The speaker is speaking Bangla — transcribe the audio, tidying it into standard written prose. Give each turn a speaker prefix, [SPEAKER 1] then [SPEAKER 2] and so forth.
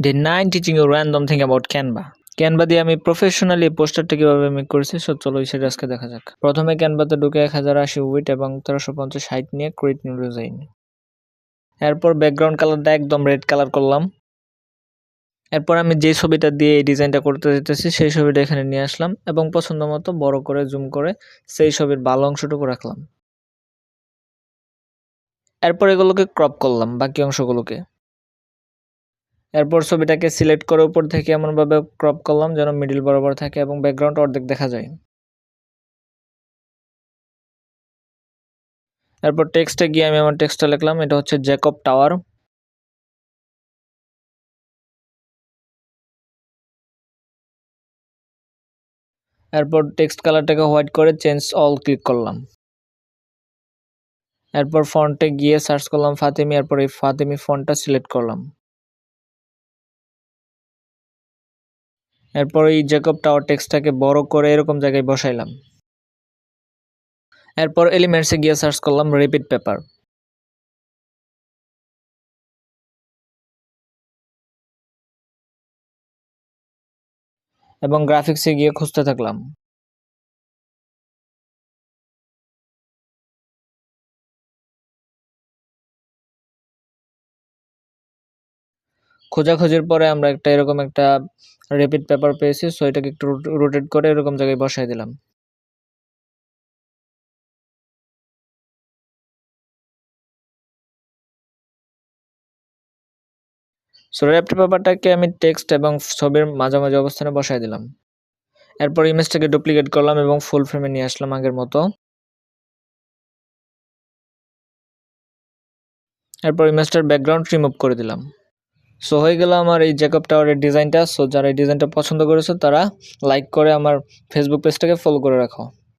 [SPEAKER 1] Day 9 teaching you random thing about Canva. Canva দিয়ে আমি প্রফেশনালি পোস্টারটা কিভাবে মেক করেছি চলো সেটা আজকে দেখা যাক। প্রথমে ক্যানভাতে ঢুকে 1080 উইডথ এবং 1350 হাইট নিয়ে ক্রিয়েট নিউ ডিজাইন। এরপর ব্যাকগ্রাউন্ড কালারটা একদম রেড কালার করলাম। এরপর আমি যে ছবিটা দিয়ে এই ডিজাইনটা করতে যেতেছি সেই ছবিটা এখানে নিয়ে আসলাম এবং পছন্দ মতো বড় করে জুম করে সেই ছবির ভালো অংশটুকু রাখলাম। এরপর এগুলোকে ক্রপ করলাম বাকি অংশগুলোকে। এরপর ছবিটাকে সিলেক্ট করে উপর থেকে এমনভাবে ক্রপ করলাম যেন মিডল বরাবর থাকে এবং ব্যাকগ্রাউন্ড অর্ধেক দেখা যায়। এরপর টেক্সটে গিয়ে আমি আমার টেক্সটটা লিখলাম, এটা হচ্ছে জ্যাকব টাওয়ার। এরপর টেক্সট কালারটাকে হোয়াইট করে চেঞ্জ অল ক্লিক করলাম। এরপর ফন্টে গিয়ে সার্চ করলাম ফাতিমি, এরপর এই ফাতিমি ফন্টটা সিলেক্ট করলাম। এরপর এই জ্যাকব টাওয়ার টেক্সটটাকে বড় করে এরকম জায়গায় বসাইলাম। এরপর এলিমেন্টসে গিয়ে সার্চ করলাম রিপিট পেপার। এবং গ্রাফিক্সে গিয়ে খুঁজতে থাকলাম। খোঁজাখুঁজির পরে আমরা এরকম একটা রিপিট পেপার পেয়েছি, সো এটাকে একটু রোটেট করে এরকম জায়গায় বসাই দিলাম। সো রিপিট পেপারটাকে আমি টেক্সট এবং ছবির মাঝামাঝি অবস্থানে বসাই দিলাম। এরপর ইমেজটাকে ডুপ্লিকেট করলাম এবং ফুল ফ্রেমে নিয়ে আসলাম আগের মতো। এরপর ইমেজটার ব্যাকগ্রাউন্ড রিমুভ করে দিলাম। সো হয়ে গেল আমার এই জ্যাকব টাওয়ারের ডিজাইনটা। সো যারা এই ডিজাইনটা পছন্দ করেছো তারা লাইক করে আমার ফেসবুক পেজটাকে ফলো করে রাখো।